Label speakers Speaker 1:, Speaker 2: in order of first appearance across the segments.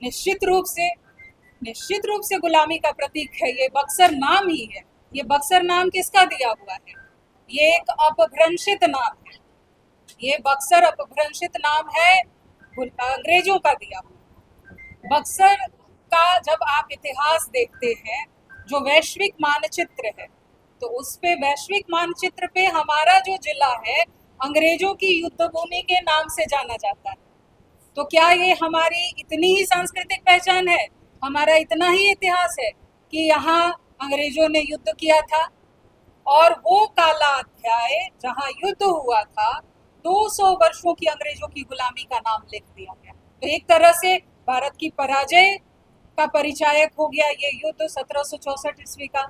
Speaker 1: निश्चित रूप से गुलामी का प्रतीक है। ये बक्सर नाम ही है। ये बक्सर नाम किसका दिया हुआ है? ये एक अपभ्रंशित नाम है। ये बक्सर अपभ्रंशित नाम है, अंग्रेजों का दिया हुआ। बक्सर का जब आप इतिहास देखते हैं, जो वैश्विक मानचित्र है, तो उस पे वैश्विक मानचित्र पे हमारा जो जिला है अंग्रेजों की युद्ध भूमि के नाम से जाना जाता है। तो क्या ये हमारी इतनी ही सांस्कृतिक पहचान है, हमारा इतना ही इतिहास है कि यहाँ अंग्रेजों ने युद्ध किया था और वो काला अध्याय जहाँ युद्ध हुआ था 200 वर्षों की अंग्रेजों की गुलामी का नाम लिख दिया गया। तो एक तरह से भारत की पराजय का परिचायक हो गया ये युद्ध 1764 ईस्वी का।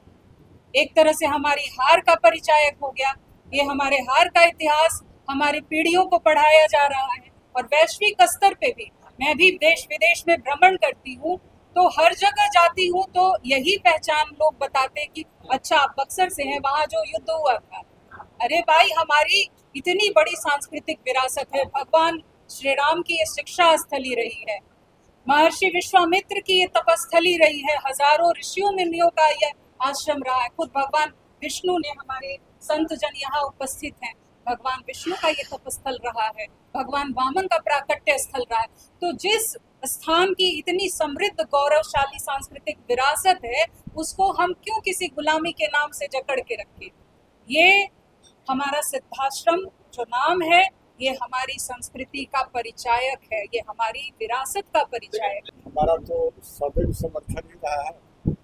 Speaker 1: एक तरह से हमारी हार का परिचायक हो गया। ये हमारे हार का इतिहास हमारी पीढ़ियों को पढ़ाया जा रहा है। और वैश्विक स्तर पे भी मैं भी देश विदेश में भ्रमण करती हूँ, तो हर जगह जाती हूँ तो यही पहचान लोग बताते कि अच्छा आप बक्सर से हैं, वहाँ जो युद्ध हुआ था। अरे भाई, हमारी इतनी बड़ी सांस्कृतिक विरासत है। भगवान श्री राम की ये शिक्षा स्थली रही है, महर्षि विश्वामित्र की ये तपस्थली रही है, हजारों ऋषियों मुनियों का यह आश्रम रहा है। खुद भगवान विष्णु ने, हमारे संत जन यहाँ उपस्थित हैं, भगवान विष्णु का ये तपस्थल रहा है, भगवान वामन का प्राकट्य स्थल रहा है। तो जिस स्थान की इतनी समृद्ध गौरवशाली सांस्कृतिक विरासत है, उसको हम क्यों किसी गुलामी के नाम से जकड़ के रखें? ये हमारा सिद्धाश्रम जो नाम है, ये हमारी संस्कृति का परिचायक है, ये हमारी विरासत का परिचायक है।
Speaker 2: हमारा तो सदैव समर्थन ही रहा है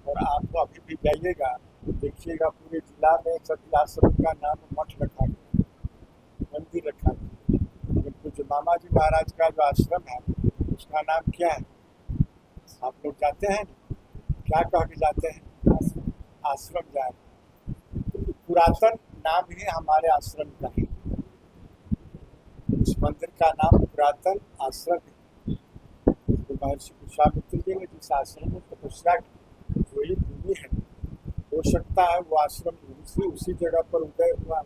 Speaker 2: और आप तो अभी भी जाइएगा तो देखिएगा पूरे जिला में सती आश्रम का नाम मठ रखा गया, मंदिर रखा गया। लेकिन कुछ मामा जी महाराज का जो आश्रम है उसका नाम क्या है? आप लोग जाते हैं, क्या कह के जाते हैं? आश्रम जा रहे। तो पुरातन नाम ही हमारे आश्रम का है। इस मंदिर का नाम पुरातन आश्रम है। तो महर्षि विश्वामित्र जी ने जिस आश्रम में तपस्या की वही भूमि है। हो सकता है वो आश्रम उसी जगह पर उदय हुआ।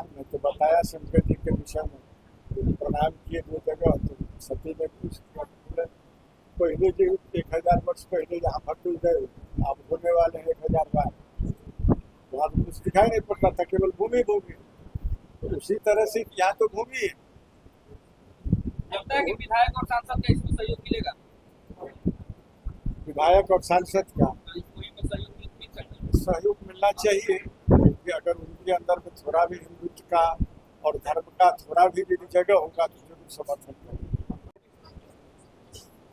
Speaker 2: मैं तो बताया शंकर जी के विषय में, प्रणाम किए 2 जगह। तो सती ने पूछ किया पहले जो 1000 वर्ष पहले यहाँ भक्त उदय अब होने वाले 1000 बार, वहाँ तो कुछ दिखाई नहीं पड़ता था, केवल भूमि भूमि। तो उसी तरह से यहाँ तो भूमि है।
Speaker 3: लगता है कि विधायक और सांसद का इसमें सहयोग मिलेगा।
Speaker 2: विधायक और सांसद का सहयोग मिलना चाहिए, क्योंकि अगर उनके अंदर में थोड़ा भी हिंदुत्व का और धर्म का थोड़ा भी यदि जगह होगा तो जरूर समर्थन करेंगे।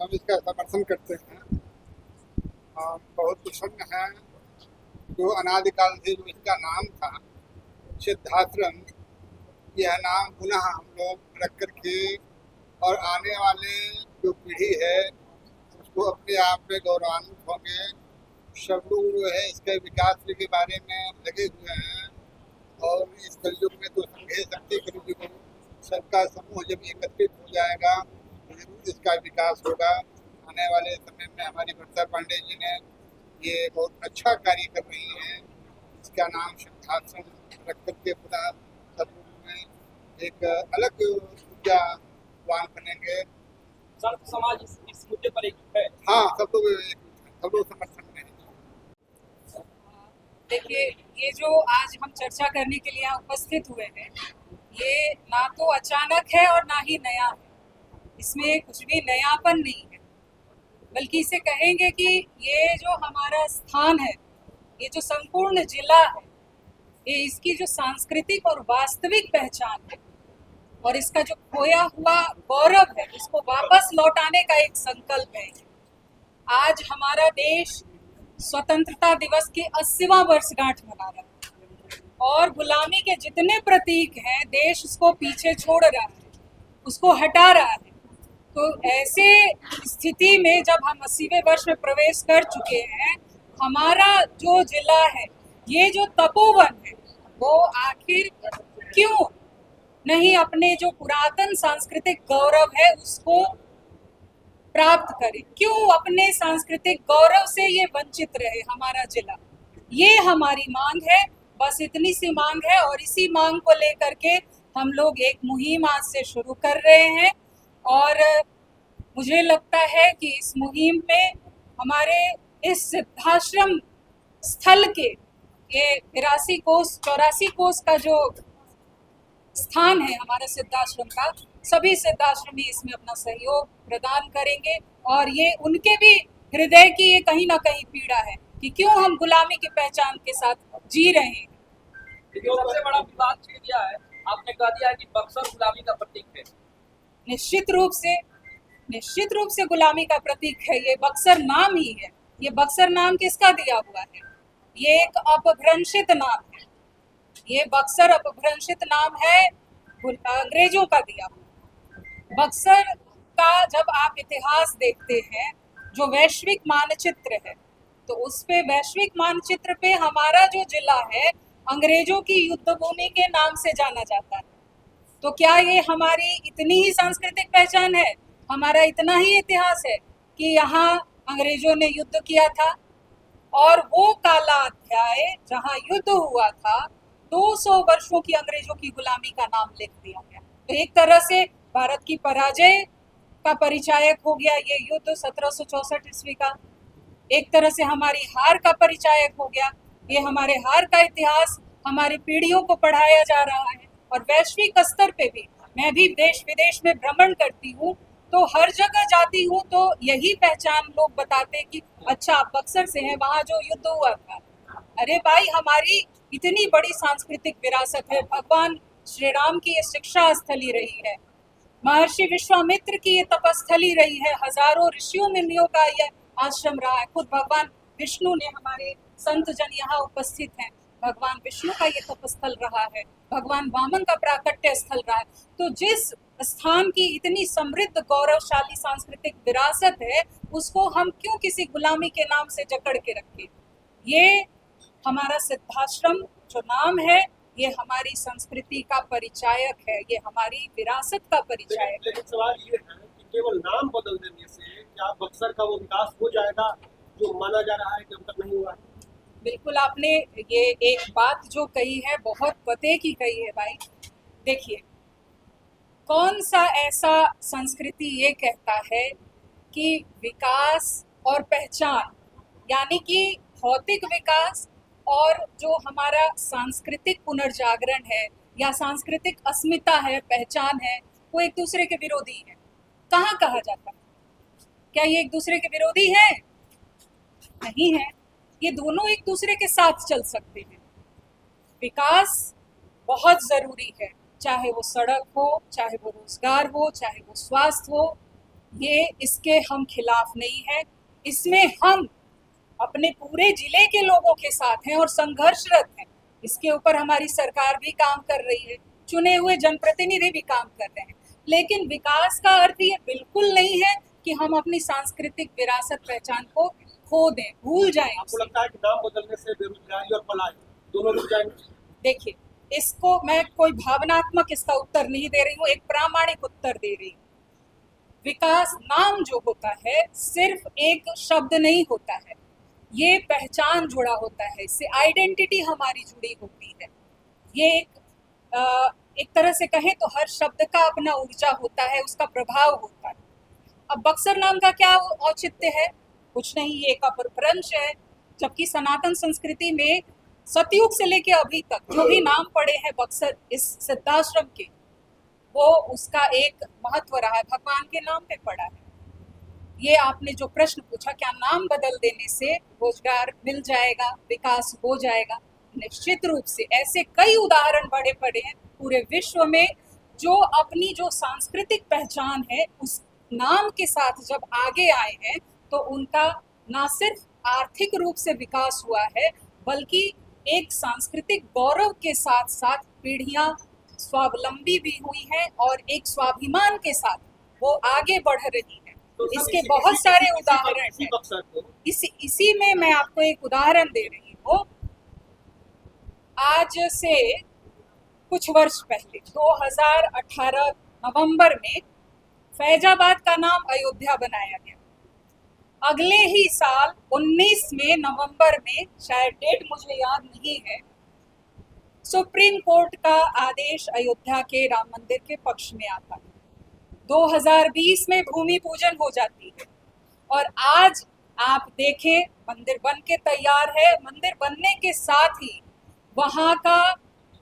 Speaker 4: हम इसका समर्थन करते हैं। हम बहुत प्रसन्न हैं जो अनादिकाल से जो इसका नाम था सिद्धाश्रम, यह नाम पुनः हम लोग रख करके और आने वाले जो पीढ़ी है उसको अपने आप में गौरवान्वित होंगे। सब लोग जो है इसके विकास के बारे में लगे हुए हैं और इस कलयुग में तो संघे शक्ति कलयुग सबका समूह जब एकत्रित हो जाएगा तो जरूर इसका विकास होगा। आने वाले समय में हमारी ममता पांडे जी ने ये बहुत अच्छा कार्य कर रही हैं। इसका नाम सिद्धाश्रम रख करके पुनः सब लोग में एक अलग ऊर्जावान बनेंगे।
Speaker 3: संत समाज इस मुद्दे पर एक है।
Speaker 4: हाँ, सब लोग समर्थन में हैं।
Speaker 1: देखिए, ये जो आज हम चर्चा करने के लिए यहाँ उपस्थित हुए हैं, ये ना तो अचानक है और ना ही नया है। इसमें कुछ भी नयापन नहीं है, बल्कि इसे कहेंगे कि ये जो हमारा स्थान है, ये जो संपूर्ण जिला है, ये इसकी जो सांस्कृतिक और वास्तविक पहचान है और इसका जो खोया हुआ गौरव है, उसको वापस लौटाने का एक संकल्प है। आज हमारा देश स्वतंत्रता दिवस की 80वां वर्षगांठ मना रहा है और गुलामी के जितने प्रतीक हैं देश उसको पीछे छोड़ रहा है, उसको हटा रहा है। तो ऐसे स्थिति में जब हम 80वें वर्ष में प्रवेश कर चुके हैं, हमारा जो जिला है, ये जो तपोवन है, वो आखिर क्यों नहीं अपने जो पुरातन सांस्कृतिक गौरव है उसको प्राप्त करे? क्यों अपने सांस्कृतिक गौरव से ये वंचित रहे हमारा जिला? ये हमारी मांग है, बस इतनी सी मांग है। और इसी मांग को लेकर के हम लोग एक मुहिम आज से शुरू कर रहे हैं और मुझे लगता है कि इस मुहिम में हमारे इस सिद्धाश्रम स्थल के ये 84 कोस का जो स्थान है हमारा सिद्धाश्रम का, सभी सिद्धाश्रमी इसमें अपना सहयोग प्रदान करेंगे। और ये उनके भी हृदय की ये कहीं ना कहीं पीड़ा है कि क्यों हम गुलामी की पहचान के साथ जी रहे हैं।
Speaker 3: जो सबसे बड़ा विवाद छेड़ दिया है, आपने कह दिया है कि बक्सर गुलामी का प्रतीक है।
Speaker 1: निश्चित रूप से गुलामी का प्रतीक है। ये बक्सर नाम ही है। ये बक्सर नाम किसका दिया हुआ है? ये एक अपभ्रंशित नाम है। ये बक्सर अपभ्रंशित नाम है, अंग्रेजों का दिया हुआ। बक्सर का जब आप इतिहास देखते हैं, जो वैश्विक मानचित्र है, तो उस पे वैश्विक मानचित्र पे हमारा जो जिला है अंग्रेजों की युद्ध भूमि के नाम से जाना जाता है। तो क्या ये हमारी इतनी ही सांस्कृतिक पहचान है, हमारा इतना ही इतिहास है कि यहाँ अंग्रेजों ने युद्ध किया था और वो काला अध्याय जहाँ युद्ध हुआ था 200 वर्षों की अंग्रेजों की गुलामी का नाम लिख दिया गया। तो एक तरह से भारत की पराजय का परिचायक हो गया ये युद्ध 1764 ईस्वी का। एक तरह से हमारी हार का परिचायक हो गया। ये हमारे हार का इतिहास हमारी पीढ़ियों को पढ़ाया जा रहा है। और वैश्विक स्तर पे भी मैं भी देश विदेश में भ्रमण करती हूँ, तो हर जगह जाती हूँ तो यही पहचान लोग बताते कि अच्छा आप बक्सर से हैं, वहाँ जो युद्ध हुआ था। अरे भाई, हमारी इतनी बड़ी सांस्कृतिक विरासत है। भगवान श्री राम की ये शिक्षा स्थली रही है, महर्षि विश्वामित्र की ये तपस्थली रही है, हजारों ऋषियों मुनियों का यह आश्रम रहा है। खुद भगवान विष्णु ने, हमारे संत जन यहाँ उपस्थित हैं, भगवान विष्णु का ये तपस्थल रहा है, भगवान वामन का प्राकट्य स्थल रहा है। तो जिस स्थान की इतनी समृद्ध गौरवशाली सांस्कृतिक विरासत है, उसको हम क्यों किसी गुलामी के नाम से जकड़ के रखें? ये हमारा सिद्धाश्रम जो नाम है, ये हमारी संस्कृति का परिचायक है, ये हमारी विरासत का परिचायक है।
Speaker 5: लेकिन सवाल ये है कि केवल नाम बदल देने से क्या बक्सर का वो विकास हो जाएगा जो माना जा रहा है कि अब तक नहीं हुआ है?
Speaker 1: बिल्कुल, आपने ये एक बात जो कही है बहुत पते की कही है भाई। देखिए, कौन सा ऐसा संस्कृति ये कहता है कि विकास और पहचान, यानी कि भौतिक विकास और जो हमारा सांस्कृतिक पुनर्जागरण है या सांस्कृतिक अस्मिता है, पहचान है, वो एक दूसरे के विरोधी है? कहाँ कहा जाता है? क्या ये एक दूसरे के विरोधी है? नहीं है। ये दोनों एक दूसरे के साथ चल सकते हैं। विकास बहुत जरूरी है, चाहे वो सड़क हो, चाहे वो रोजगार हो, चाहे वो स्वास्थ्य हो। ये इसके हम खिलाफ नहीं है। इसमें हम अपने पूरे जिले के लोगों के साथ हैं और संघर्षरत हैं। इसके ऊपर हमारी सरकार भी काम कर रही है, चुने हुए जनप्रतिनिधि भी काम कर रहे हैं। लेकिन विकास का अर्थ ये बिल्कुल नहीं है कि हम अपनी सांस्कृतिक विरासत पहचान को खो दें, भूल जाएं।
Speaker 5: आपको लगता है कि नाम बदलने से बेरोजगारी और पलायन दोनों रुक जाएंगे?
Speaker 1: देखिए, इसको मैं कोई भावनात्मक इसका उत्तर नहीं दे रही हूँ, एक प्रामाणिक उत्तर दे रही हूँ। विकास नाम जो होता है सिर्फ एक शब्द नहीं होता है, ये पहचान जुड़ा होता है, इससे आइडेंटिटी हमारी जुड़ी होती है। ये एक तरह से कहें तो हर शब्द का अपना ऊर्जा होता है, उसका प्रभाव होता है। अब बक्सर नाम का क्या औचित्य है? कुछ नहीं, ये एक अपभ्रंश है। जबकि सनातन संस्कृति में सतयुग से लेके अभी तक जो भी नाम पड़े हैं बक्सर इस सिद्धाश्रम के, वो उसका एक महत्व रहा है, भगवान के नाम पे पड़ा है। ये आपने जो प्रश्न पूछा, क्या नाम बदल देने से रोजगार मिल जाएगा, विकास हो जाएगा? निश्चित रूप से ऐसे कई उदाहरण बड़े पड़े हैं पूरे विश्व में, जो अपनी जो सांस्कृतिक पहचान है उस नाम के साथ जब आगे आए हैं तो उनका ना सिर्फ आर्थिक रूप से विकास हुआ है, बल्कि एक सांस्कृतिक गौरव के साथ साथ पीढ़ियां स्वावलंबी भी हुई हैं और एक स्वाभिमान के साथ वो आगे बढ़ रही हैं।
Speaker 5: तो
Speaker 1: इसके बहुत सारे उदाहरण हैं।
Speaker 5: बक्सर को
Speaker 1: इसी में मैं आपको एक उदाहरण दे रही हूँ। आज से कुछ वर्ष पहले 2018 नवंबर में फैजाबाद का नाम अयोध्या बनाया गया। अगले ही साल 19 में नवंबर में, शायद डेट मुझे याद नहीं है, सुप्रीम कोर्ट का आदेश अयोध्या के राम मंदिर के पक्ष में आता है। 2020 में भूमि पूजन हो जाती है और आज आप देखें मंदिर बन के तैयार है। मंदिर बनने के साथ ही वहाँ का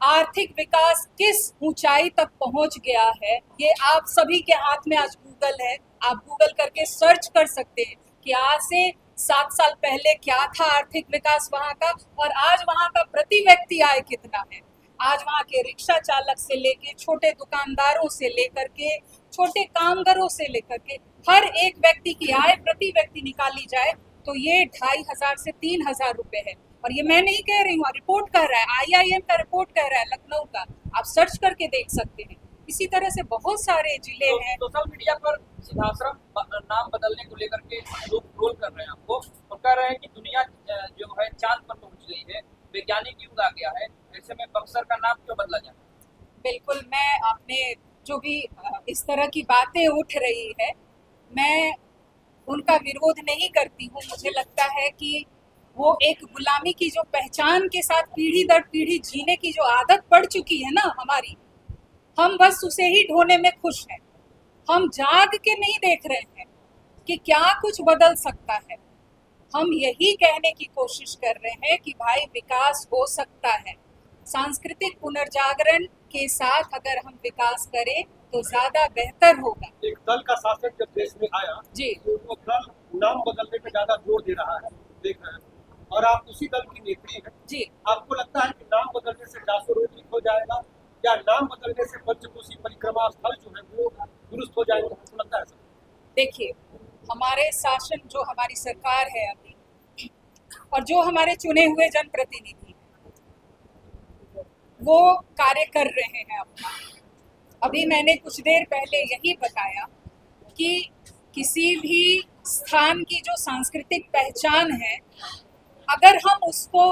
Speaker 1: आर्थिक विकास किस ऊंचाई तक पहुंच गया है, ये आप सभी के हाथ में आज गूगल है। आप गूगल करके सर्च कर सकते हैं कि आज से 7 साल पहले क्या था आर्थिक विकास वहाँ का और आज वहाँ का प्रति व्यक्ति आय कितना है। आज वहाँ के रिक्शा चालक से लेके छोटे दुकानदारों से लेकर के छोटे कामगारों से लेकर के हर एक व्यक्ति की आय प्रति व्यक्ति निकाली जाए तो ये 2500 से 3000 रुपए है। और ये मैं नहीं कह रही हूँ, रिपोर्ट कह रहा है, IIM का रिपोर्ट कह रहा है, लखनऊ का, आप सर्च करके देख सकते हैं। इसी तरह से बहुत सारे जिले हैं।
Speaker 3: सोशल मीडिया पर सिद्धाश्रम नाम बदलने को लेकर के लोग ट्रोल कर रहे हैं आपको और कह रहे हैं कि दुनिया जो है चांद पर पहुंच गई है, वैज्ञानिक युग आ गया है, ऐसे में बक्सर का नाम क्यों बदला जाए?
Speaker 1: बिल्कुल, मैं आपने जो भी इस तरह की बातें उठ रही है, मैं उनका विरोध नहीं करती हूँ। मुझे लगता है कि वो एक गुलामी की जो पहचान के साथ पीढ़ी दर पीढ़ी जीने की जो आदत पड़ चुकी है ना हमारी, हम बस उसे ही ढोने में खुश हैं। हम जाग के नहीं देख रहे हैं कि क्या कुछ बदल सकता है। हम यही कहने की कोशिश कर रहे हैं कि भाई विकास हो सकता है। सांस्कृतिक पुनर्जागरण के साथ अगर हम विकास करें तो ज्यादा बेहतर होगा।
Speaker 5: एक दल का शासन जब देश में आया
Speaker 1: जी,
Speaker 5: तो वो दल नाम बदलने पे ज्यादा जोर दे रहा है, देख रहे हैं, और आप उसी दल की नेत्री हैं।
Speaker 1: जी,
Speaker 5: आपको लगता है कि नाम बदलने से जासो रोड ठीक हो जाएगा या नाम बदलने से पंचकोशी परिक्रमा स्थल जो है वो दुरुस्त हो जाएंगे? आपको लगता है सर?
Speaker 1: देखिए, हमारे शासन जो हमारी सरकार है अभी और जो हमारे चुने हुए जनप्रतिनिधि वो कार्य कर रहे हैं अपना। अभी मैंने कुछ देर पहले यही बताया कि किसी भी स्थान की जो सांस्कृतिक पहचान है, अगर हम उसको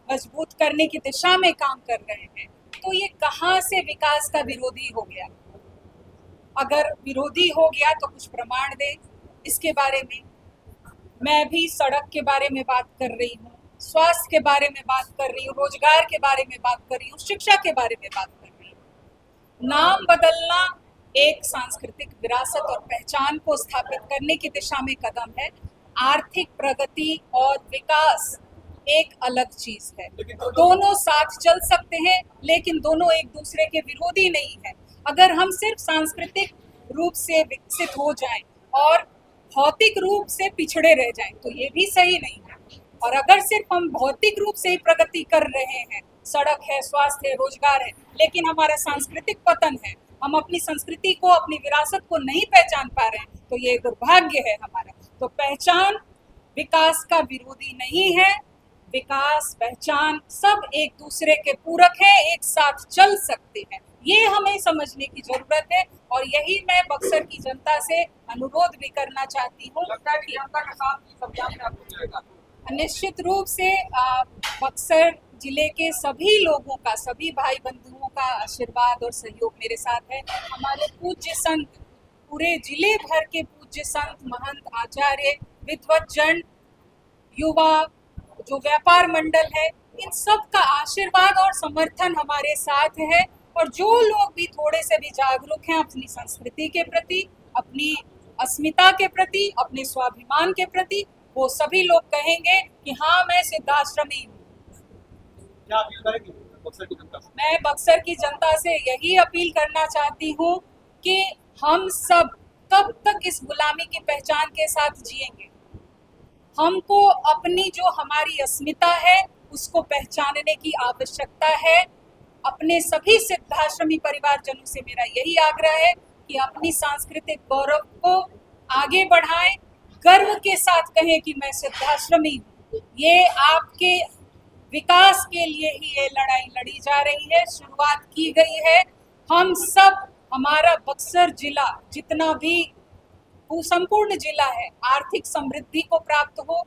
Speaker 1: मजबूत करने की दिशा में काम कर रहे हैं तो ये कहाँ से विकास का विरोधी हो गया। अगर विरोधी हो गया तो कुछ प्रमाण दे इसके बारे में। मैं भी सड़क के बारे में बात कर रही हूँ, स्वास्थ्य के बारे में बात कर रही हूँ, रोजगार के बारे में बात कर रही हूँ, शिक्षा के बारे में बात कर रही हूँ। नाम बदलना एक सांस्कृतिक विरासत और पहचान को स्थापित करने की दिशा में कदम है। आर्थिक प्रगति और विकास एक अलग चीज है। दोनों साथ चल सकते हैं लेकिन दोनों एक दूसरे के विरोधी नहीं है। अगर हम सिर्फ सांस्कृतिक रूप से विकसित हो जाएं और भौतिक रूप से पिछड़े रह जाएं तो ये भी सही नहीं है। और अगर सिर्फ हम भौतिक रूप से ही प्रगति कर रहे हैं, सड़क है, स्वास्थ्य है, रोजगार है, लेकिन हमारा सांस्कृतिक पतन है, हम अपनी संस्कृति को, अपनी विरासत को नहीं पहचान पा रहे हैं तो ये दुर्भाग्य है हमारा। तो पहचान विकास का विरोधी नहीं है। विकास, पहचान सब एक दूसरे के पूरक है, एक साथ चल सकते हैं। ये हमें समझने की जरूरत है और यही मैं बक्सर की जनता से अनुरोध भी करना चाहती हूँ।
Speaker 3: लगता है कि जनता के साथ इस अभियान में आपको मिलेगा?
Speaker 1: निश्चित रूप से बक्सर जिले के सभी लोगों का, सभी भाई बंधुओं का आशीर्वाद और सहयोग मेरे साथ है। हमारे पूज्य संत, पूरे जिले भर के पूज्य संत, महंत, आचार्य, विद्वत जन, युवा, जो व्यापार मंडल है, इन सब का आशीर्वाद और समर्थन हमारे साथ है। और जो लोग भी थोड़े से भी जागरूक हैं अपनी संस्कृति के प्रति, अपनी अस्मिता के प्रति, अपने स्वाभिमान के प्रति, वो सभी लोग कहेंगे कि हाँ, मैं सिद्धाश्रमी हूँ।
Speaker 5: क्या अपील करेंगे बक्सर की जनता से?
Speaker 1: मैं बक्सर की जनता से यही अपील करना चाहती हूँ कि हम सब कब तक इस गुलामी की पहचान के साथ जिएंगे। हमको अपनी जो हमारी अस्मिता है उसको पहचानने की आवश्यकता है। अपने सभी सिद्धाश्रमी परिवारजनों से मेरा यही आग्रह है कि अपनी सांस्कृतिक गौरव को आगे बढ़ाएं, गर्व के साथ कहें कि मैं सिद्धाश्रमी हूँ। ये आपके विकास के लिए ही ये लड़ाई लड़ी जा रही है, शुरुआत की गई है। हम सब, हमारा बक्सर जिला जितना भी संपूर्ण जिला है, आर्थिक समृद्धि को प्राप्त हो,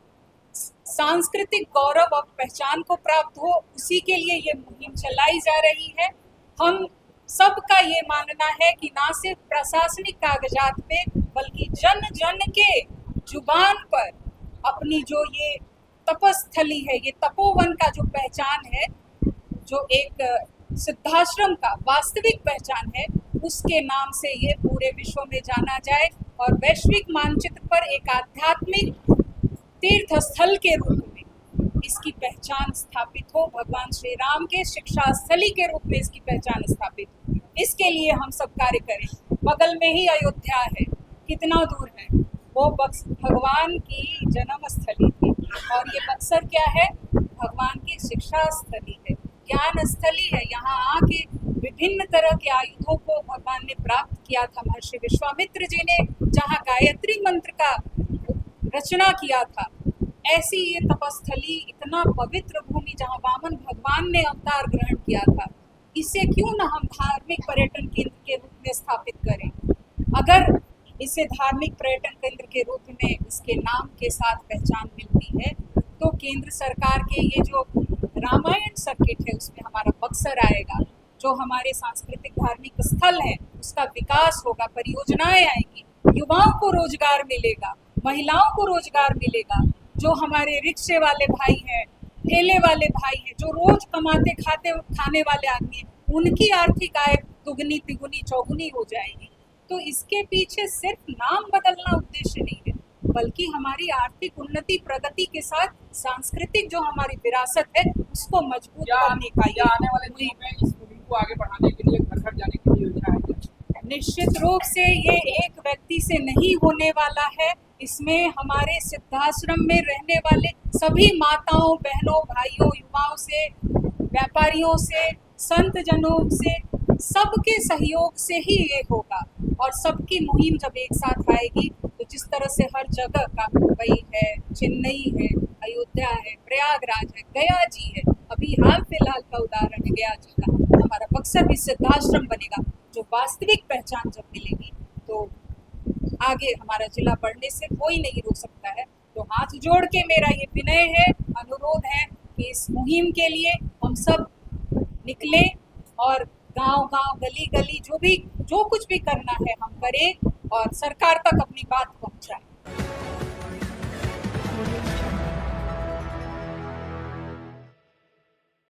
Speaker 1: सांस्कृतिक गौरव और पहचान को प्राप्त हो, उसी के लिए ये मुहिम चलाई जा रही है। हम सबका ये मानना है कि ना सिर्फ प्रशासनिक कागजात पे बल्कि जन जन के जुबान पर अपनी जो ये तपस्थली है, ये तपोवन का जो पहचान है, जो एक सिद्धाश्रम का वास्तविक पहचान है, उसके नाम से ये पूरे विश्व में जाना जाए और वैश्विक मानचित्र पर एक आध्यात्मिक तीर्थ स्थल के रूप में इसकी पहचान स्थापित हो, भगवान श्री राम के शिक्षा स्थली के रूप में इसकी पहचान स्थापित हो। इसके लिए हम सब कार्य करें। बगल में ही अयोध्या है, कितना दूर है, वो भगवान की जन्म स्थली है और ये बक्सर क्या है, भगवान की शिक्षा स्थली है, ज्ञान स्थली है। यहाँ आके विभिन्न तरह के आयुधों को भगवान ने प्राप्त किया था। महर्षि विश्वामित्र जी ने जहाँ गायत्री मंत्र का रचना किया था, ऐसी ये तपस्थली, इतना पवित्र भूमि जहाँ वामन भगवान ने अवतार ग्रहण किया था, इसे क्यों ना हम धार्मिक पर्यटन केंद्र के रूप में स्थापित करें। अगर इसे धार्मिक पर्यटन केंद्र के रूप में इसके नाम के साथ पहचान मिलती है तो केंद्र सरकार के ये जो रामायण सर्किट है उसमें हमारा बक्सर आएगा, जो हमारे सांस्कृतिक धार्मिक स्थल है उसका विकास होगा, परियोजनाएं आएंगी, युवाओं को रोजगार मिलेगा, महिलाओं को रोजगार मिलेगा, जो हमारे रिक्शे वाले भाई हैं, ठेले वाले भाई हैं, जो रोज कमाते खाने वाले आदमी हैं, उनकी आर्थिक आय दुगनी तिगुनी चौगुनी हो जाएगी। तो इसके पीछे सिर्फ नाम बदलना उद्देश्य नहीं है, बल्कि हमारी आर्थिक उन्नति प्रगति के साथ सांस्कृतिक जो हमारी विरासत है उसको मजबूत करने का
Speaker 3: या आने वाले दिनों में इस मुहिम को आगे बढ़ाने के लिए घर घर जाने के लिए योजना है।
Speaker 1: निश्चित रूप से ये एक व्यक्ति से नहीं होने वाला है। इसमें हमारे सिद्धाश्रम में रहने वाले सभी माताओं, बहनों, भाइयों, युवाओं से, व्यापारियों से, संत जनों से, सबके सहयोग से ही ये होगा। और सबकी मुहिम जब एक साथ आएगी तो जिस तरह से हर जगह का मुंबई है, चेन्नई है, अयोध्या है, प्रयागराज है, गया जी है, अभी हाल फिलहाल का उदाहरण है गया जी का, हमारा बक्सर भी सिद्धाश्रम बनेगा। जो वास्तविक पहचान जब मिलेगी तो आगे हमारा जिला बढ़ने से कोई नहीं रोक सकता है। तो हाथ जोड़ के मेरा ये विनय है, अनुरोध है कि इस मुहिम के लिए हम सब निकले और गांव-गांव, गली-गली जो कुछ भी करना है हम करें और सरकार तक अपनी बात पहुंचाएं।